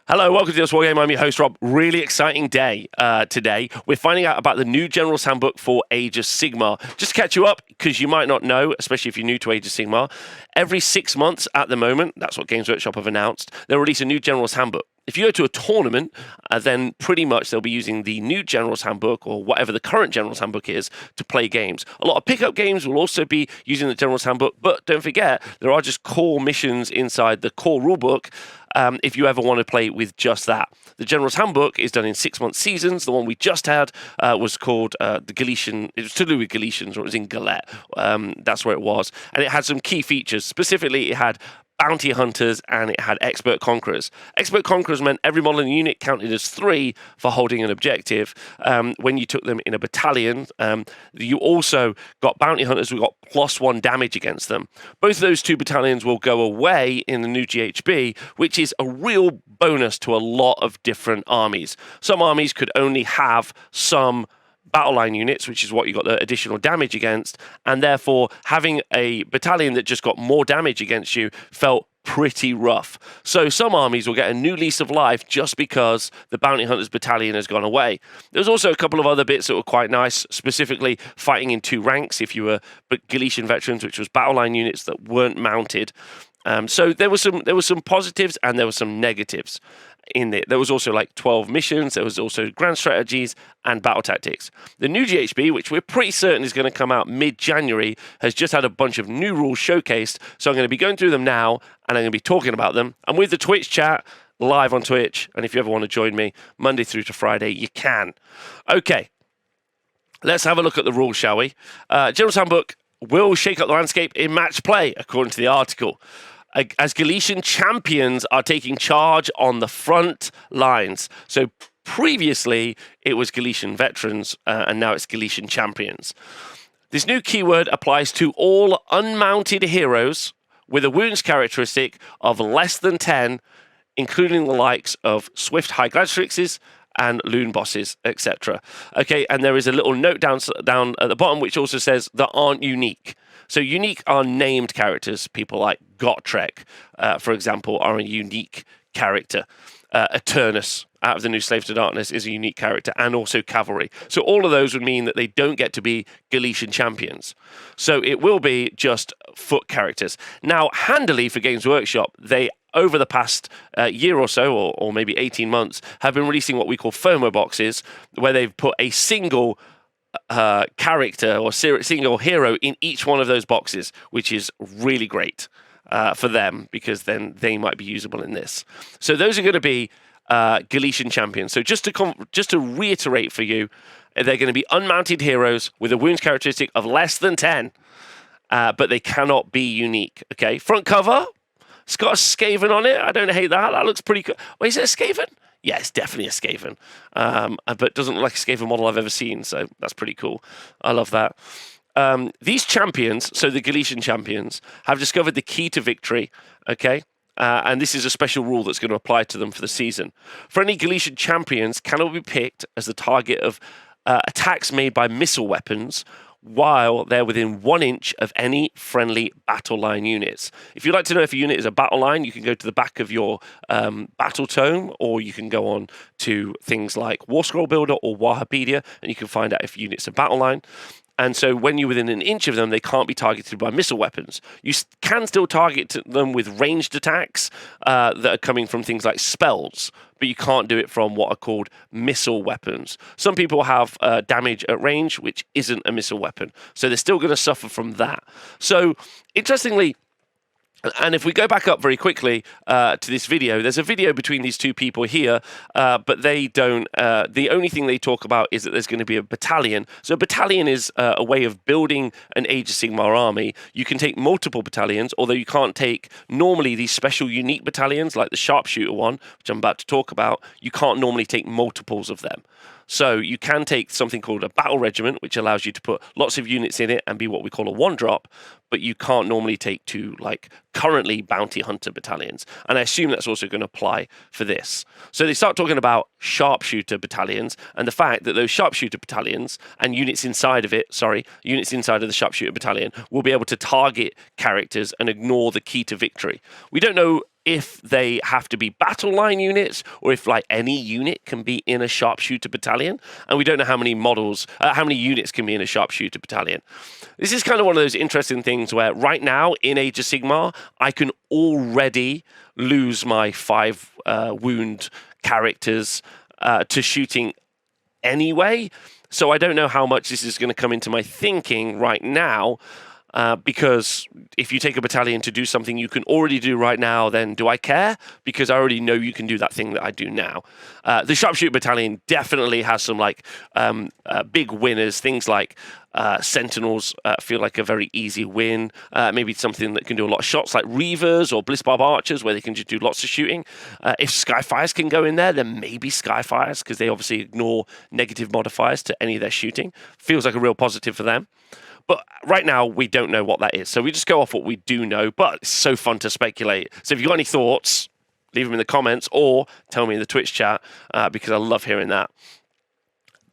Hello, welcome to this Wargame. I'm your host, Rob. Really exciting day today. We're finding out about the new Generals Handbook for Age of Sigmar. Just to catch you up, because you might not know, especially if you're new to Age of Sigmar, every 6 months at the moment, that's what Games Workshop have announced, they'll release a new Generals Handbook. If you go to a tournament, then pretty much they'll be using the new Generals Handbook or whatever the current Generals Handbook is to play games. A lot of pickup games will also be using the Generals Handbook, but don't forget, there are just core missions inside the core rulebook if you ever want to play with just that. The Generals Handbook is done in 6-month seasons. The one we just had was called the Galician. It was to do with Galicians, or it was in Galet. That's where it was. And it had some key features. Specifically, it had bounty hunters, and it had expert conquerors. Expert conquerors meant every model in the unit counted as 3 for holding an objective. When you took them in a battalion, you also got bounty hunters who got +1 damage against them. Both of those 2 battalions will go away in the new GHB, which is a real bonus to a lot of different armies. Some armies could only have some battle line units, which is what you got the additional damage against, and therefore having a battalion that just got more damage against you felt pretty rough. So some armies will get a new lease of life just because the bounty hunters battalion has gone away. There's also a couple of other bits that were quite nice, specifically fighting in 2 ranks if you were Galician veterans, which was battle line units that weren't mounted. So there were some positives and there were some negatives in it. There was also like 12 missions, there was also grand strategies and battle tactics. The new GHB, which we're pretty certain is going to come out mid-January, has just had a bunch of new rules showcased, so I'm going to be going through them now and I'm going to be talking about them. I'm with the Twitch chat live on Twitch, and if you ever want to join me Monday through to Friday, you can. Okay, let's have a look at the rules, shall we? General's Handbook will shake up the landscape in match play, according to the article, as Galician champions are taking charge on the front lines. So previously, it was Galician veterans, and now it's Galician champions. This new keyword applies to all unmounted heroes with a wounds characteristic of less than 10, including the likes of Swift High Gladiatrixes and Loon Bosses, etc. Okay, and there is a little note down at the bottom which also says that aren't unique. So unique are named characters. People like Gotrek, for example, are a unique character. Eternus, out of the new Slave to Darkness, is a unique character, and also Cavalry. So all of those would mean that they don't get to be Galician champions. So it will be just foot characters. Now, handily for Games Workshop, they, over the past year or so, or maybe 18 months, have been releasing what we call FOMO boxes, where they've put a single character or single hero in each one of those boxes, which is really great for them, because then they might be usable in this. So those are going to be Galician champions. So just to reiterate for you, they're going to be unmounted heroes with a wounds characteristic of less than 10, but they cannot be unique. Okay, front cover, it's got a Skaven on it. I don't hate that. That looks pretty good. Wait, is it a Skaven? Yeah, it's definitely a Skaven, but doesn't look like a Skaven model I've ever seen, so that's pretty cool. I love that. These champions, so the Galician champions, have discovered the key to victory, okay? And this is a special rule that's going to apply to them for the season. Friendly Galician champions cannot be picked as the target of attacks made by missile weapons while they're within 1 inch of any friendly battle line units. If you'd like to know if a unit is a battle line, you can go to the back of your battle tome, or you can go on to things like War Scroll Builder or Warhapedia, and you can find out if a unit's a battle line. And so when you're within 1 inch of them, they can't be targeted by missile weapons. You can still target them with ranged attacks that are coming from things like spells, but you can't do it from what are called missile weapons. Some people have damage at range, which isn't a missile weapon. So they're still going to suffer from that. So interestingly, and if we go back up very quickly to this video, there's a video between these 2 people here, but they don't, the only thing they talk about is that there's going to be a battalion. So a battalion is a way of building an Age of Sigmar army. You can take multiple battalions, although you can't take normally these special unique battalions like the sharpshooter one, which I'm about to talk about. You can't normally take multiples of them. So you can take something called a battle regiment, which allows you to put lots of units in it and be what we call a 1-drop, but you can't normally take 2, like, currently bounty hunter battalions. And I assume that's also going to apply for this. So they start talking about sharpshooter battalions, and the fact that those sharpshooter battalions and units inside of the sharpshooter battalion will be able to target characters and ignore the key to victory. We don't know if they have to be battle line units or if like any unit can be in a sharpshooter battalion. And we don't know how many how many units can be in a sharpshooter battalion. This is kind of one of those interesting things where right now in Age of Sigmar, I can already lose my 5 wound characters to shooting anyway. So I don't know how much this is going to come into my thinking right now. Because if you take a battalion to do something you can already do right now, then do I care? Because I already know you can do that thing that I do now. The Sharpshooter Battalion definitely has some like big winners. Things like Sentinels feel like a very easy win. Maybe something that can do a lot of shots like Reavers or Blissbarb Archers where they can just do lots of shooting. If Skyfires can go in there, then maybe Skyfires because they obviously ignore negative modifiers to any of their shooting. Feels like a real positive for them. But right now, we don't know what that is. So we just go off what we do know, but it's so fun to speculate. So if you've got any thoughts, leave them in the comments or tell me in the Twitch chat because I love hearing that.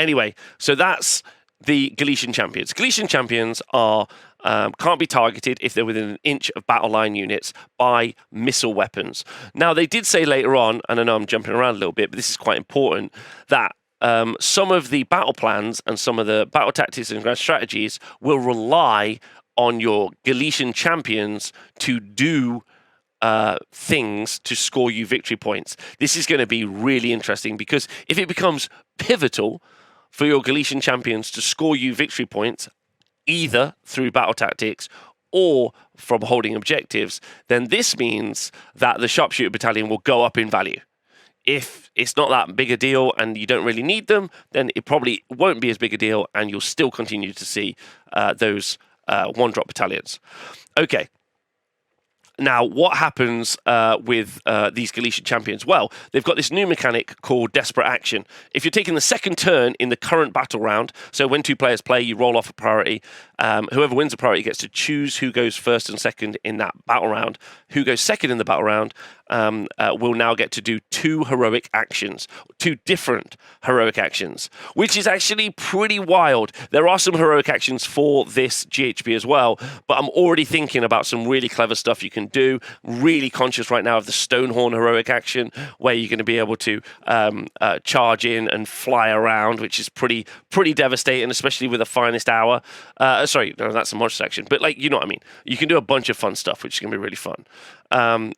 Anyway, so that's the Galician champions. Galician champions are can't be targeted if they're within an inch of battle line units by missile weapons. Now, they did say later on, and I know I'm jumping around a little bit, but this is quite important, that some of the battle plans and some of the battle tactics and grand strategies will rely on your Galician champions to do things to score you victory points. This is going to be really interesting because if it becomes pivotal for your Galician champions to score you victory points, either through battle tactics or from holding objectives, then this means that the Sharpshooter Battalion will go up in value. If it's not that big a deal and you don't really need them, then it probably won't be as big a deal and you'll still continue to see those one-drop battalions. Okay. Now, what happens with these Galician champions? Well, they've got this new mechanic called Desperate Action. If you're taking the second turn in the current battle round, so when 2 players play, you roll off a priority. Whoever wins a priority gets to choose who goes first and second in that battle round. Who goes second in the battle round will now get to do 2 heroic actions, 2 different heroic actions, which is actually pretty wild. There are some heroic actions for this GHB as well, but I'm already thinking about some really clever stuff you can do. Really conscious right now of the Stonehorn heroic action, where you're going to be able to charge in and fly around, which is pretty devastating, especially with the finest hour. Sorry, no, that's a monster action, but like, you know what I mean. You can do a bunch of fun stuff, which is going to be really fun.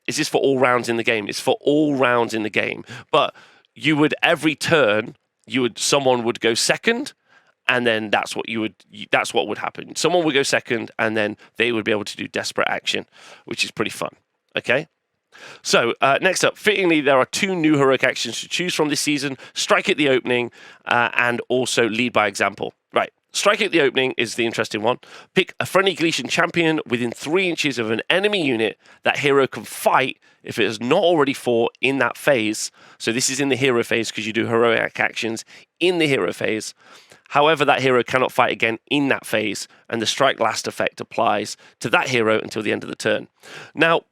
Is this for all rounds in the game? It's for all rounds in the game, but you would every turn someone would go second. And then that's what would happen. Someone would go second, and then they would be able to do Desperate Action, which is pretty fun. Okay? So, next up, fittingly, there are 2 new heroic actions to choose from this season. Strike at the opening, and also Lead by Example. Right. Strike at the opening is the interesting one. Pick a friendly Galician champion within 3 inches of an enemy unit that hero can fight if it has not already fought in that phase. So this is in the hero phase because you do heroic actions in the hero phase. However, that hero cannot fight again in that phase, and the strike last effect applies to that hero until the end of the turn. Now,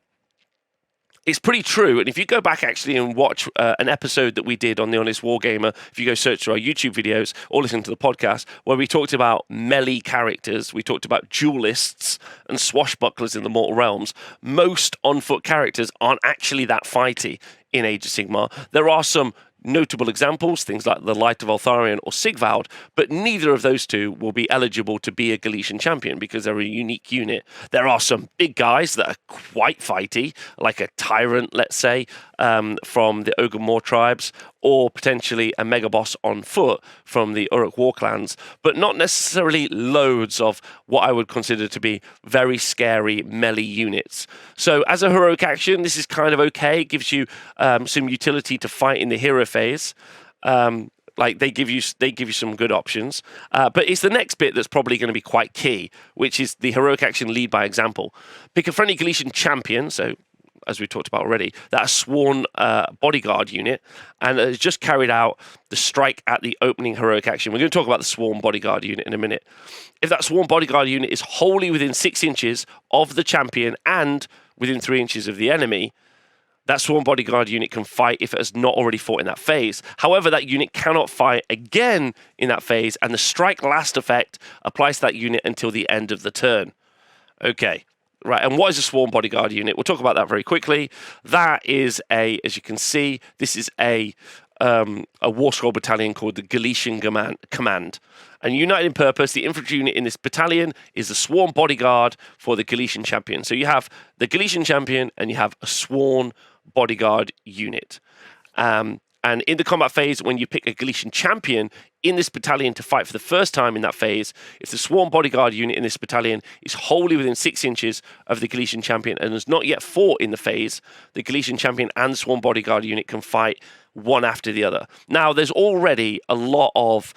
it's pretty true, and if you go back actually and watch an episode that we did on the Honest Wargamer, if you go search through our YouTube videos or listen to the podcast, where we talked about melee characters, we talked about duelists and swashbucklers in the Mortal Realms, most on-foot characters aren't actually that fighty in Age of Sigmar. There are some notable examples, things like the Light of Altharion or Sigvald, but neither of those 2 will be eligible to be a Galician champion because they're a unique unit. There are some big guys that are quite fighty, like a Tyrant, let's say, from the Ogre Moor tribes, or potentially a mega boss on foot from the Uruk War clans, but not necessarily loads of what I would consider to be very scary melee units. So as a heroic action, this is kind of okay. It gives you some utility to fight in the hero phase. Like they give you some good options, but it's the next bit that's probably going to be quite key, which is the heroic action Lead by Example. Pick a friendly Galician champion, so as we talked about already, that a sworn bodyguard unit, and has just carried out the strike at the opening heroic action. We're going to talk about the sworn bodyguard unit in a minute. If that sworn bodyguard unit is wholly within 6 inches of the champion and within 3 inches of the enemy, that sworn bodyguard unit can fight if it has not already fought in that phase. However, that unit cannot fight again in that phase, and the strike last effect applies to that unit until the end of the turn. Okay. Right, and what is a sworn bodyguard unit? We'll talk about that very quickly. That is as you can see, this is a war scroll battalion called the Galician Command. And united in purpose, the infantry unit in this battalion is the sworn bodyguard for the Galician champion. So you have the Galician champion and you have a sworn bodyguard unit. And in the combat phase, when you pick a Galician champion in this battalion to fight for the first time in that phase, if the sworn bodyguard unit in this battalion is wholly within 6 inches of the Galician champion and has not yet fought in the phase, the Galician champion and sworn bodyguard unit can fight one after the other. Now, there's already a lot of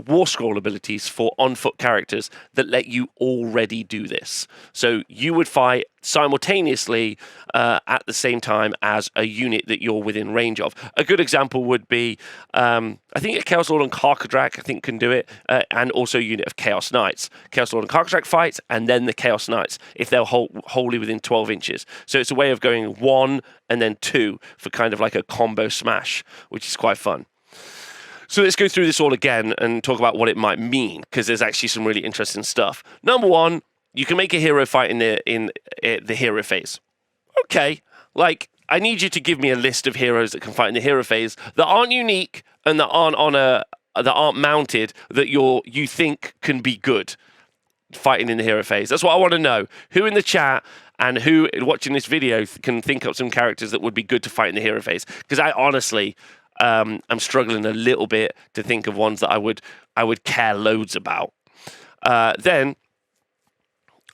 war scroll abilities for on-foot characters that let you already do this. So you would fight simultaneously at the same time as a unit that you're within range of. A good example would be, I think a Chaos Lord and Karkadrak, I think, can do it, and also a unit of Chaos Knights. Chaos Lord and Karkadrak fights, and then the Chaos Knights, if they're wholly within 12 inches. So it's a way of going 1 and then 2 for kind of like a combo smash, which is quite fun. So let's go through this all again and talk about what it might mean, because there's actually some really interesting stuff. Number one, you can make a hero fight in the hero phase. Okay, like, I need you to give me a list of heroes that can fight in the hero phase that aren't unique and that aren't mounted, that you think can be good fighting in the hero phase. That's what I want to know. Who in the chat and who watching this video can think up some characters that would be good to fight in the hero phase? Because I honestly, I'm struggling a little bit to think of ones that I would care loads about. Then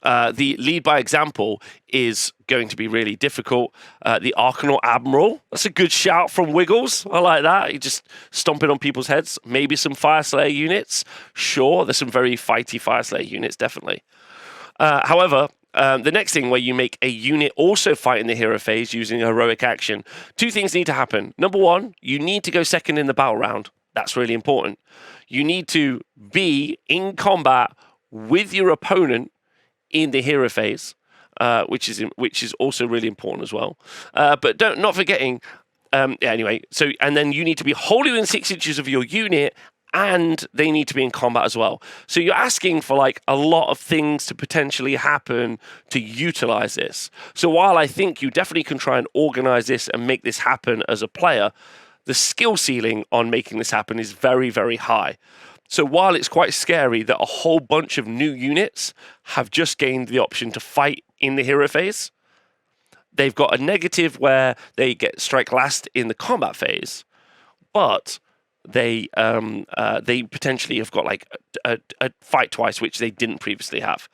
the lead by example is going to be really difficult. The Archonaught Admiral, that's a good shout from Wiggles. I like that. You just stomping on people's heads. Maybe some Fireslayer units. Sure, there's some very fighty Fireslayer units, definitely. However, the next thing where you make a unit also fight in the hero phase using a heroic action, 2 things need to happen. Number one, you need to go second in the battle round. That's really important. You need to be in combat with your opponent in the hero phase, which is also really important as well. But not forgetting. Anyway, and then you need to be wholly within 6 inches of your unit, and they need to be in combat as well. So you're asking for like a lot of things to potentially happen to utilize this. So while I think you definitely can try and organize this and make this happen as a player, the skill ceiling on making this happen is very, very high. So while it's quite scary that a whole bunch of new units have just gained the option to fight in the hero phase, they've got a negative where they get strike last in the combat phase, but they potentially have got like a fight twice, which they didn't previously have.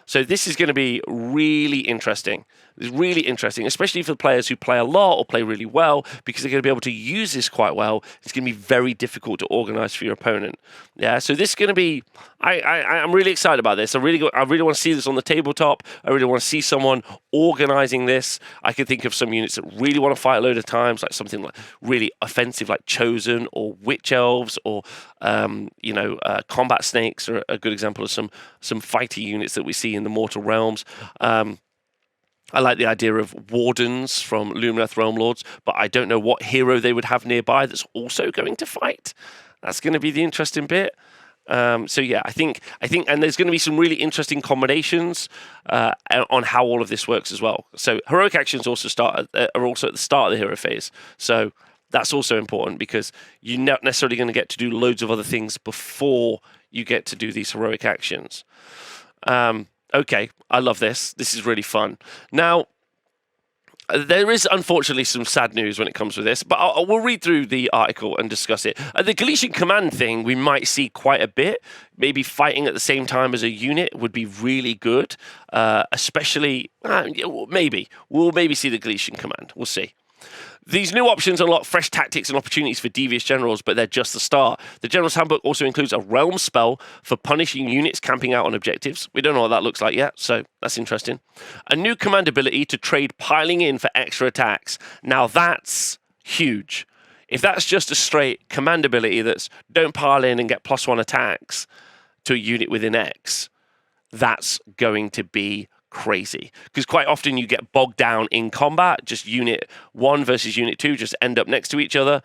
So this is going to be really interesting. It's really interesting, especially for players who play a lot or play really well, because they're going to be able to use this quite well. It's going to be very difficult to organize for your opponent. Yeah, so this is going to be. I'm really excited about this. I really want to see this on the tabletop. I really want to see someone organizing this. I can think of some units that really want to fight a load of times, like something like really offensive, like Chosen or Witch Elves, or Combat Snakes are a good example of some fighty units that we see in the Mortal Realms. I like the idea of Wardens from Lumineth Realm Lords, but I don't know what hero they would have nearby that's also going to fight. That's going to be the interesting bit. So yeah, I think, and there's going to be some really interesting combinations on how all of this works as well. So heroic actions also are also at the start of the hero phase. So that's also important, because you're not necessarily going to get to do loads of other things before you get to do these heroic actions. Okay, I love this. This is really fun. Now, there is unfortunately some sad news when it comes to this, but we'll read through the article and discuss it. The Galician Command thing, we might see quite a bit. Maybe fighting at the same time as a unit would be really good, especially, maybe. We'll maybe see the Galician Command. We'll see. These new options unlock fresh tactics and opportunities for devious generals, but they're just the start. The Generals Handbook also includes a realm spell for punishing units camping out on objectives. We don't know what that looks like yet, so that's interesting. A new command ability to trade piling in for extra attacks. Now that's huge. If that's just a straight command ability that's don't pile in and get +1 attacks to a unit within X, that's going to be crazy, because quite often you get bogged down in combat. Just unit 1 versus unit 2 just end up next to each other,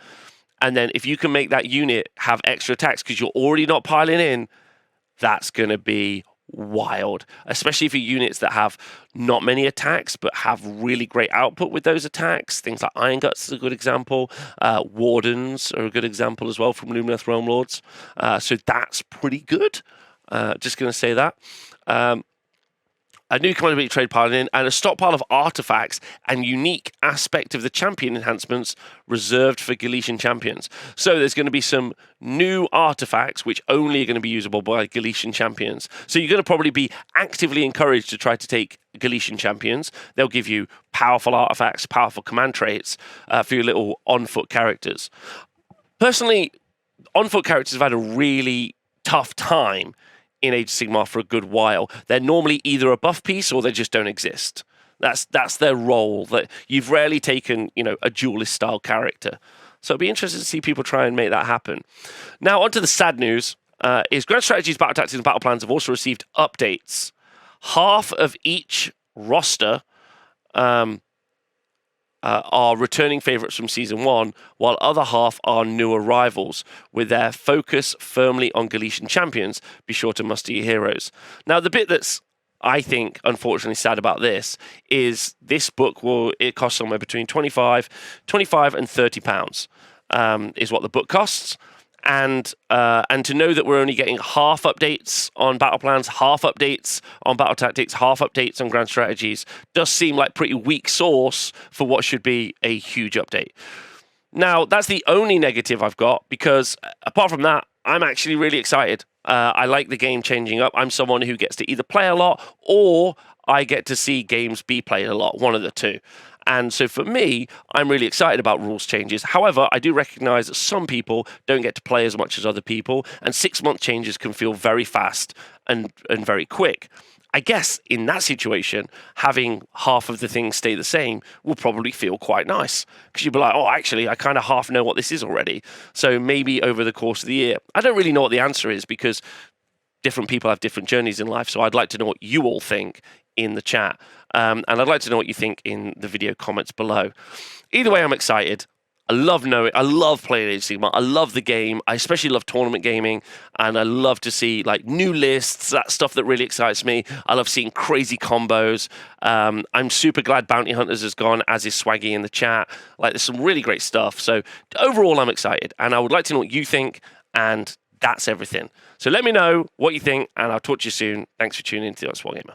and then if you can make that unit have extra attacks because you're already not piling in, that's going to be wild, especially for units that have not many attacks but have really great output with those attacks. Things like Iron Guts is a good example. Wardens are a good example as well from Lumineth Realm Lords. So that's pretty good. Just going to say that. A new command trade pile in, and a stockpile of artifacts and unique aspect of the champion enhancements reserved for Galician champions. So there's going to be some new artifacts which only are going to be usable by Galician champions. So you're going to probably be actively encouraged to try to take Galician champions. They'll give you powerful artifacts, powerful command traits for your little on-foot characters. Personally, on-foot characters have had a really tough time in Age of Sigmar for a good while. They're normally either a buff piece or they just don't exist. That's their role. That you've rarely taken, a duelist style character. So it'd be interesting to see people try and make that happen. Now, on to the sad news. Is Grand Strategies, Battle Tactics, and Battle Plans have also received updates. Half of each roster are returning favourites from Season 1, while other half are new arrivals, with their focus firmly on Galician champions. Be sure to muster your heroes. Now, the bit that's, I think, unfortunately sad about this is this book it costs somewhere between £25 and £30 is what the book costs. And to know that we're only getting half updates on battle plans, half updates on battle tactics, half updates on grand strategies does seem like pretty weak source for what should be a huge update. Now, that's the only negative I've got, because apart from that, I'm actually really excited. I like the game changing up. I'm someone who gets to either play a lot or I get to see games be played a lot, one of the two. And so for me, I'm really excited about rules changes. However, I do recognize that some people don't get to play as much as other people, and 6-month changes can feel very fast and very quick. I guess in that situation, having half of the things stay the same will probably feel quite nice, because you'll be like, oh, actually, I kind of half know what this is already. So maybe over the course of the year, I don't really know what the answer is, because different people have different journeys in life. So I'd like to know what you all think in the chat. And I'd like to know what you think in the video comments below. Either way, I'm excited. I love playing Age of Sigmar. I love the game. I especially love tournament gaming, and I love to see new lists, that stuff that really excites me. I love seeing crazy combos. I'm super glad Bounty Hunters has gone, as is Swaggy in the chat. There's some really great stuff. So overall, I'm excited, and I would like to know what you think, and that's everything. So let me know what you think, and I'll talk to you soon. Thanks for tuning in to honest-wargamer.